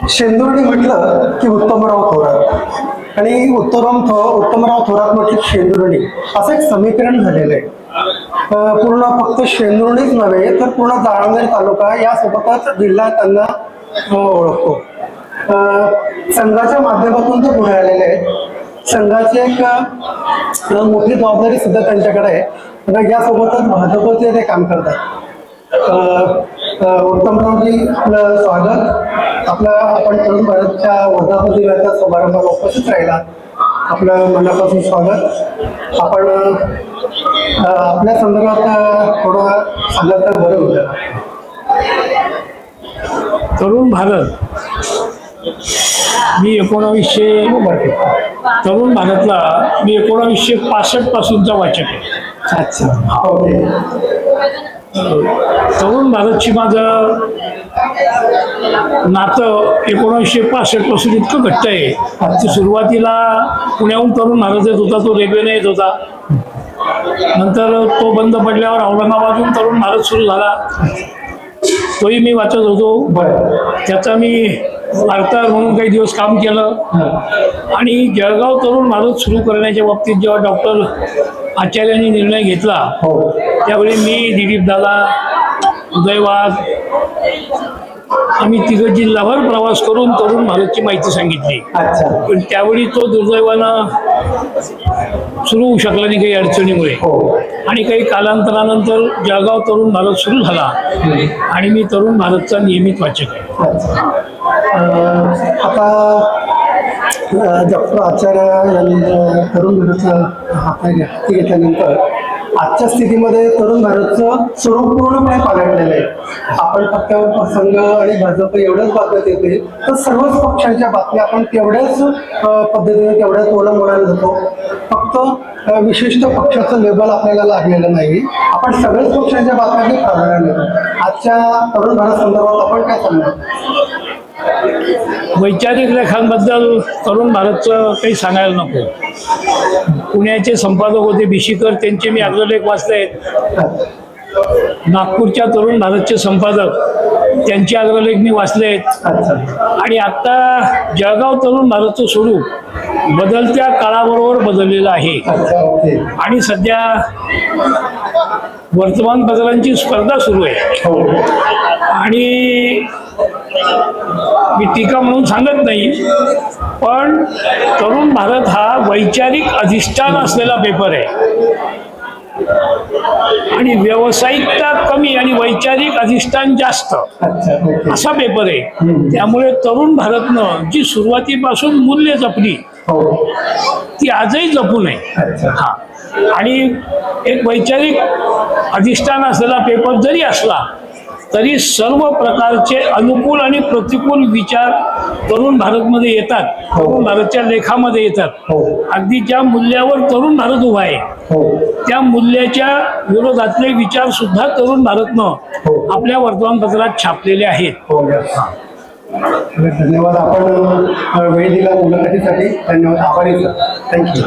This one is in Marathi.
शेंदुर्णी म्हटलं की उत्तमराव थोरात आणि उत्तमराव थोरात म्हटलं शेंदुर्णी असं एक समीकरण झालेलं आहे. पूर्ण फक्त शेंदुर्णीच नव्हे तर पूर्ण जाळंधर तालुका यासोबतच जिल्हा त्यांना ओळखतो. संघाच्या माध्यमातून ते पुढे आलेले आहेत. संघाची एक मोठी जबाबदारी सुद्धा त्यांच्याकडे आहे. यासोबतच भाजपचे ते काम करतात. उत्तमरावजी, आपलं स्वागत. आपण तरुण भारतच्या वर्धापन दिनाच्या समारंभाला उपस्थित राहिला. आपलं मनापासून स्वागत. आपण आपल्या संदर्भात थोडं सांगत तर बरं होतं. तरुण भारत मी 1900 तरुण भारतला मी 1965 पासूनचा वाचक आहे. अच्छा. तरुण भारतची माझं नातं 1965 पासून इतकं घट्ट आहे की सुरुवातीला पुण्याहून तरुण भारत येत होता, तो रेल्वेने येत होता. नंतर तो बंद पडल्यावर औरंगाबादहून तरुण भारत सुरू झाला, तोही मी वाचत होतो. त्याचा मी वार्ताहर म्हणून काही दिवस काम केलं. आणि जळगाव तरुण भारत सुरू करण्याच्या बाबतीत जेव्हा डॉक्टर आचार्यांनी निर्णय घेतला त्यावेळी मी, दिलीप दादा, उदय वाघ आम्ही तिघं जिल्हाभर प्रवास करून तरुण भारतची माहिती सांगितली. पण त्यावेळी तो दुर्दैवानं सुरू होऊ शकला नाही काही अडचणीमुळे. आणि काही कालांतरानंतर जळगाव तरुण भारत सुरू झाला आणि मी तरुण भारतचा नियमित वाचक आहे. आता डॉक्टर आचार्य यांनी तरुण भारतचं हाती घेतल्यानंतर आजच्या स्थितीमध्ये तरुण भारतचं स्वरूप पूर्णपणे पालटलेलं आहे. आपण फक्त प्रसंग आणि भाजप एवढ्याच बातम्यात येते तर सर्वच पक्षांच्या बातम्या आपण तेवढ्याच पद्धतीने तेवढ्याच ओळख जातो. फक्त विशिष्ट पक्षाचं लेबल आपल्याला लागलेलं नाही. आपण सगळ्याच पक्षांच्या बातम्या प्राधान्य देतो. आजच्या तरुण भारत संदर्भात आपण काय सांगणार? वैचारिक लेखांबद्दल तरुण भारतचं काही सांगायला नको. पुण्याचे संपादक होते बिशीकर, त्यांचे मी अग्रलेख वाचले आहेत. नागपूरच्या तरुण भारतचे संपादक, त्यांचे अग्रलेख मी वाचले आहेत. आणि आता जळगाव तरुण भारतचं स्वरूप बदलत्या काळाबरोबर बदललेलं आहे. आणि सध्या वर्तमानपत्रांची स्पर्धा सुरू आहे. आणि मी टीका म्हणून सांगत नाही, पण तरुण भारत हा वैचारिक अधिष्ठान असलेला पेपर आहे आणि व्यावसायिकता कमी आणि वैचारिक अधिष्ठान जास्त असा पेपर आहे. त्यामुळे तरुण भारतनं जी सुरुवातीपासून मूल्य जपली ती आजही जपू नये. आणि एक वैचारिक अधिष्ठान असलेला पेपर जरी असला तरी सर्व प्रकारचे अनुकूल आणि प्रतिकूल विचार तरुण भारतमध्ये येतात, तरुण भारतच्या लेखामध्ये येतात. अगदी ज्या मूल्यावर तरुण भारत उभा आहे त्या मूल्याच्या विरोधातले विचार सुद्धा तरुण भारतनं आपल्या वर्तमानपत्रात छापलेले आहेत. धन्यवाद. आपण वेळ दिला मुलाखतीसाठी. धन्यवाद. आभारी. थँक्यू.